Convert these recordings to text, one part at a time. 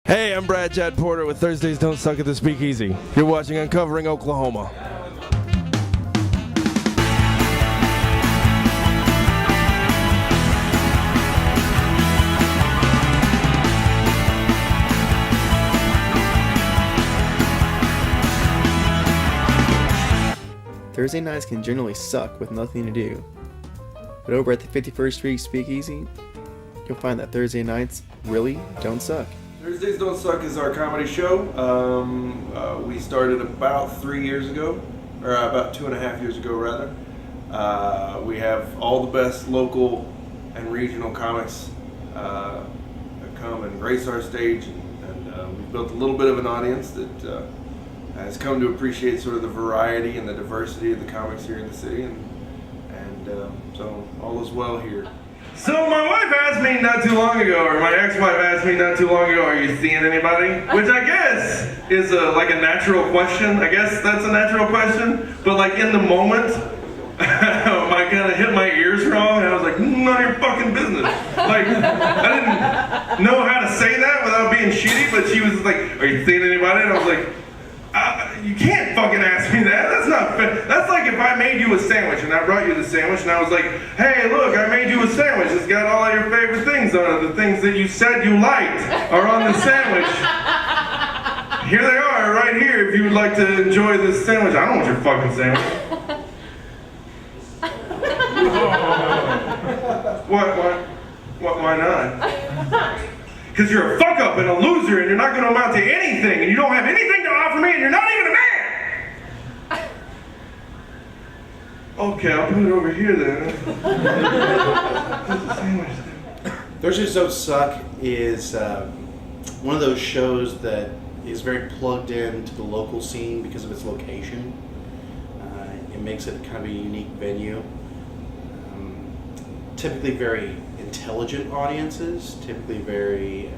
Hey, I'm Brad Chad Porter with Thursdays Don't Suck at the Speakeasy. You're watching Uncovering Oklahoma. Thursday nights can generally suck with nothing to do. But over at the 51st Street Speakeasy, you'll find that Thursday nights really don't suck. Thursdays Don't Suck is our comedy show. We started about 3 years ago, or about 2.5 years ago rather. We have all the best local and regional comics that come and grace our stage, and we've built a little bit of an audience that has come to appreciate sort of the variety and the diversity of the comics here in the city, and so all is well here. So my wife asked me not too long ago, or my ex-wife asked me not too long ago, are you seeing anybody? Which I guess is like a natural question. I guess that's a natural question. But like in the moment, I kind of hit my ears wrong, and I was like, none of your fucking business. Like, I didn't know how to say that without being shitty, but she was like, are you seeing anybody? And I was like, you can't fucking ask me that. That's not fair. That's like if I made you a sandwich and I brought you the sandwich and I was like, hey, look, I made you a sandwich. It's got all of your favorite things on it. The things that you said you liked are on the sandwich. Here they are, right here, if you would like to enjoy this sandwich. I don't want your fucking sandwich. What? Why not? Because you're a fuck up and a loser and you're not going to amount to anything and you don't have anything to offer me and you're not even a man! Okay, I'll put it over here then. Thursdays Don't Suck is one of those shows that is very plugged into the local scene because of its location. It makes it kind of a unique venue. Typically very intelligent audiences, typically very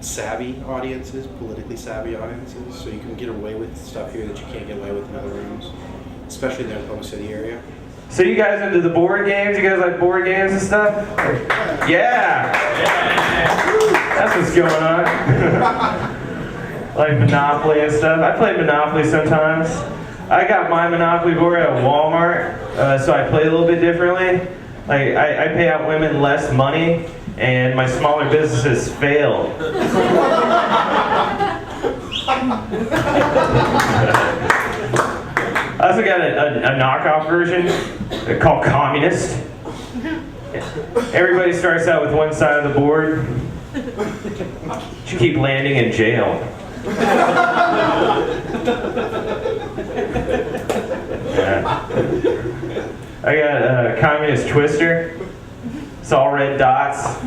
savvy audiences, politically savvy audiences, so you can get away with stuff here that you can't get away with in other rooms, especially in the Oklahoma City area. So you guys into the board games? You guys like board games and stuff? Yeah! That's what's going on. Like Monopoly and stuff. I play Monopoly sometimes. I got my Monopoly board at Walmart, so I play a little bit differently. Like I pay out women less money, and my smaller businesses fail. I also got a knockoff version called Communist. Everybody starts out with one side of the board. You keep landing in jail. Yeah. I got a Communist Twister. It's all red dots.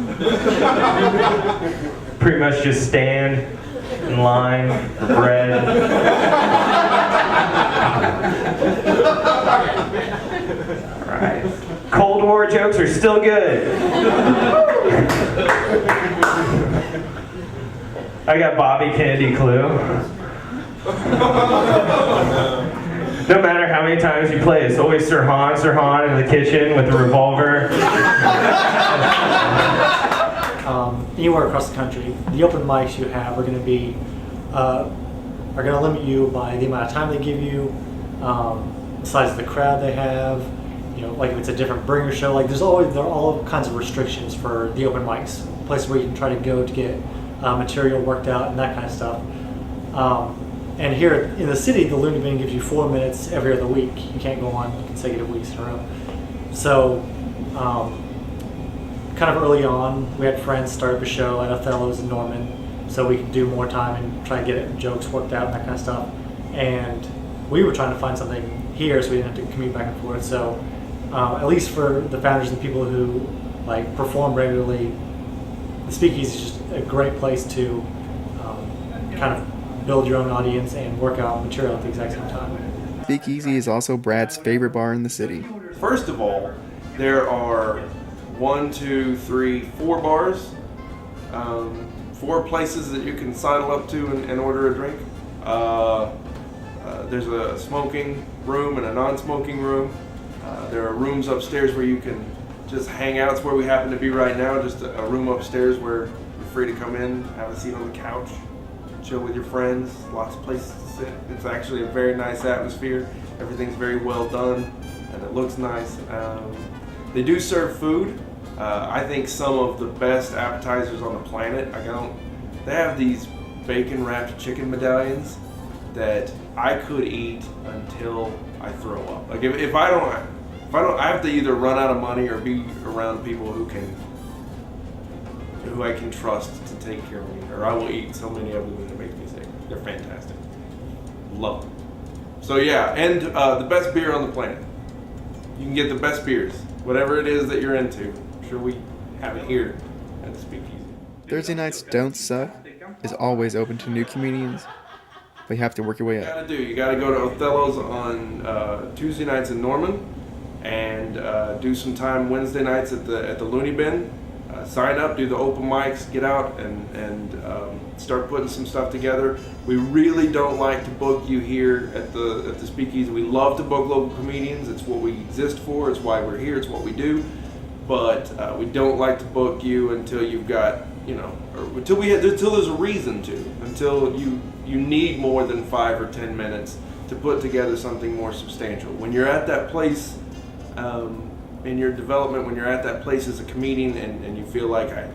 Pretty much just stand in line for bread. Alright. Cold War jokes are still good. I got Bobby Kennedy Clue. No matter how many times you play, it's always Sir Han in the kitchen with a revolver. Anywhere across the country, the open mics you have are going to be are going to limit you by the amount of time they give you, the size of the crowd they have. You know, like if it's a different bringer show, like there are all kinds of restrictions for the open mics, places where you can try to go to get material worked out and that kind of stuff. And here in the city, the Looney Bin gives you 4 minutes every other week. You can't go on consecutive weeks in a row. So, kind of early on, we had friends start up a show at Othello's in Norman, so we could do more time and try to get jokes worked out and that kind of stuff. And we were trying to find something here so we didn't have to commute back and forth. So, at least for the founders and people who like perform regularly, the Speakeasy is just a great place to kind of build your own audience and work out material at the exact same time. Speakeasy is also Brad's favorite bar in the city. First of all, there are 4 bars, 4 places that you can sidle up to and order a drink. There's a smoking room and a non-smoking room. There are rooms upstairs where you can just hang out. It's where we happen to be right now, just a room upstairs where You're free to come in, have a seat on the couch, chill with your friends, lots of places to sit. It's actually a very nice atmosphere. Everything's very well done, and it looks nice. They do serve food. I think some of the best appetizers on the planet. They have these bacon wrapped chicken medallions that I could eat until I throw up. Like if I don't, I have to either run out of money or be around people who I can trust to take care of me, or I will eat so many of them that it makes me sick. They're fantastic. Love them. So yeah, and the best beer on the planet. You can get the best beers, whatever it is that you're into. I'm sure we have it here at the Speakeasy. Thursday Nights Don't Suck is always open to new comedians, but you have to work your way up. You gotta go to Othello's on Tuesday nights in Norman, and do some time Wednesday nights at the Looney Bin. Sign up, do the open mics, get out and start putting some stuff together. We really don't like to book you here at the Speakeasy. We love to book local comedians. It's what we exist for. It's why we're here. It's what we do. But we don't like to book you until you've got, or until there's a reason to. Until you need more than 5 or 10 minutes to put together something more substantial. When you're at that place. In your development, when you're at that place as a comedian and you feel like I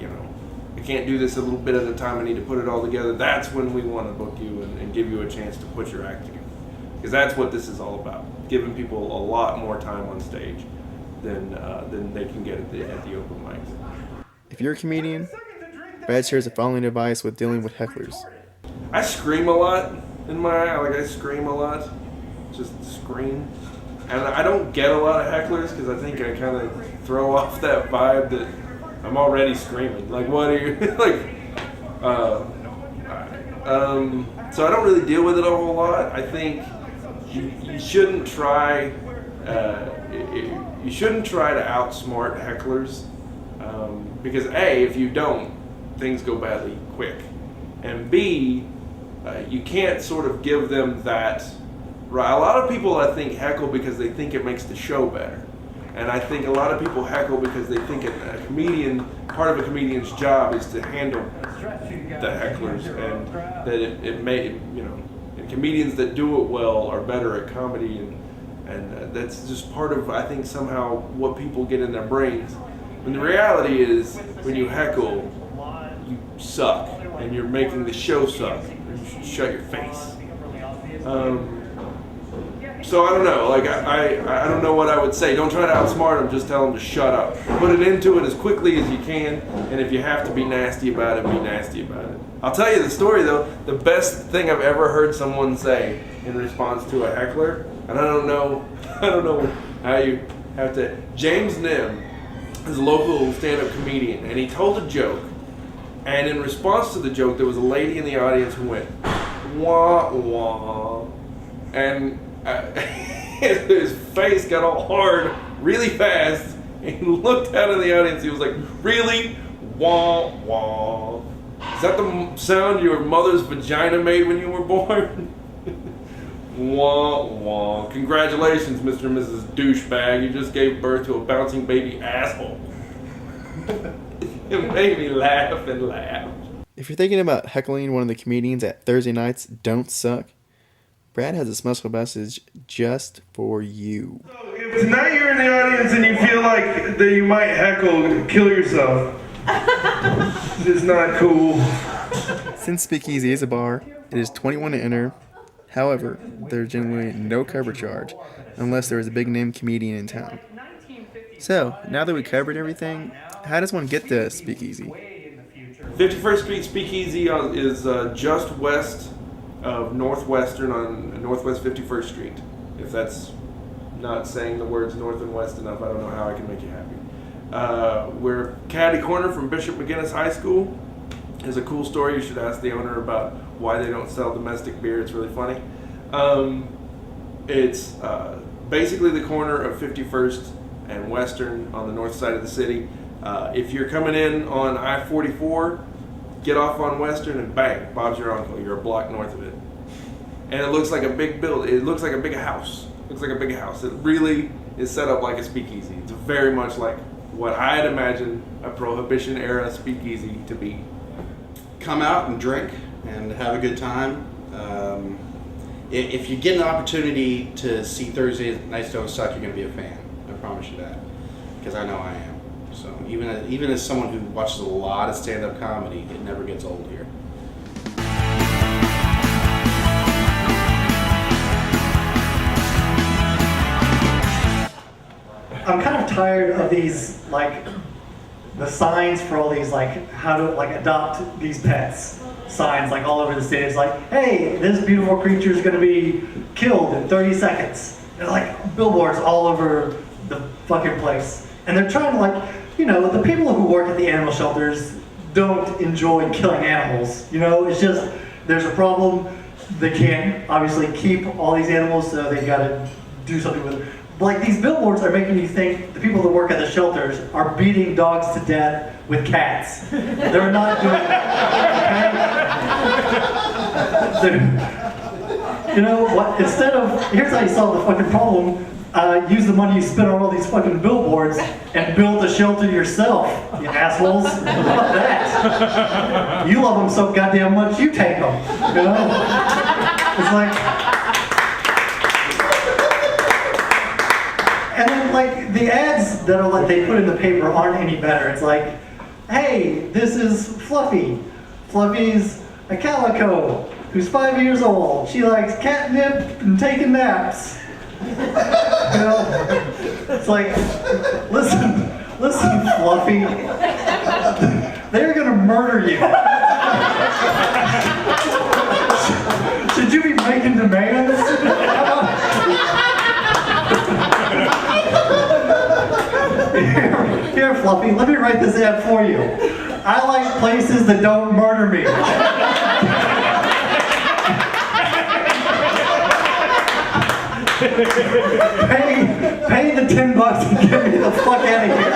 can't do this a little bit at a time, I need to put it all together, that's when we want to book you and give you a chance to put your act together. Because that's what this is all about, giving people a lot more time on stage than they can get at the open mics. If you're a comedian, Brad shares the following advice with dealing with hecklers. I scream a lot in my I scream a lot, just scream. And I don't get a lot of hecklers because I think I kind of throw off that vibe that I'm already screaming. Like, what are you, so I don't really deal with it a whole lot. I think you shouldn't try, you shouldn't try to outsmart hecklers because A, if you don't, things go badly quick. And B, you can't sort of give them that. Right. A lot of people, I think, heckle because they think it makes the show better. And I think a lot of people heckle because they think part of a comedian's job is to handle the hecklers, and that it may, and comedians that do it well are better at comedy, and that's just part of, I think, somehow what people get in their brains. When the reality is, when you heckle, you suck, and you're making the show suck. You should shut your face. So I don't know, I don't know what I would say. Don't try to outsmart them, just tell them to shut up. Put it into it as quickly as you can, and if you have to be nasty about it, be nasty about it. I'll tell you the story though, the best thing I've ever heard someone say in response to a heckler, and I don't know how you have to, James Nim is a local stand-up comedian, and he told a joke, and in response to the joke, there was a lady in the audience who went, wah, wah, and his face got all hard really fast, and he looked out of the audience. He was like, really? Wah, wah. Is that the sound your mother's vagina made when you were born? Wah, wah. Congratulations, Mr. and Mrs. Douchebag. You just gave birth to a bouncing baby asshole. It made me laugh and laugh. If you're thinking about heckling one of the comedians at Thursday Nights Don't Suck, Brad has a special message just for you. So if tonight you're in the audience and you feel like that you might heckle, kill yourself. It's not cool. Since Speakeasy is a bar, it is 21 to enter. However, there's generally no cover charge unless there is a big name comedian in town. So, now that we covered everything, how does one get to Speakeasy? 51st Street Speakeasy is just west of Northwestern on Northwest 51st Street. If that's not saying the words north and west enough, I don't know how I can make you happy. We're catty corner from Bishop McGinnis High School. It's a cool story. You should ask the owner about why they don't sell domestic beer. It's really funny. It's basically the corner of 51st and Western on the north side of the city. If you're coming in on I-44, get off on Western and bang, Bob's your uncle. You're a block north of it. And it looks like a big building. It looks like a big house. It looks like a big house. It really is set up like a speakeasy. It's very much like what I had imagined a Prohibition era speakeasy to be. come out and drink and have a good time. If you get an opportunity to see Thursday Nights Don't Suck, you're going to be a fan. I promise you that, because I know I am. So even as someone who watches a lot of stand-up comedy, it never gets old here. I'm kind of tired of these, like, the signs for all these, like, how to, like, adopt these pets signs, like, all over the state. It's like, hey, this beautiful creature is going to be killed in 30 seconds. They're like billboards all over the fucking place. And they're trying to, like, you know, the people who work at the animal shelters don't enjoy killing animals. You know, it's just, there's a problem. They can't, obviously, keep all these animals, so they got to do something with it. Like, these billboards are making you think the people that work at the shelters are beating dogs to death with cats. They're not doing that, okay? You know what? Instead of, here's how you solve the fucking problem. Use the money you spend on all these fucking billboards and build a shelter yourself, you assholes. Fuck that. You love them so goddamn much, you take them. You know? It's like. And then, like, the ads that are like they put in the paper aren't any better. It's like, hey, this is Fluffy. Fluffy's a calico who's 5 years old. She likes catnip and taking naps. You know, it's like, listen, Fluffy. They're gonna murder you. Should you be making demands? Here, Fluffy, let me write this ad for you. I like places that don't murder me. Pay the $10 and get me the fuck out of here.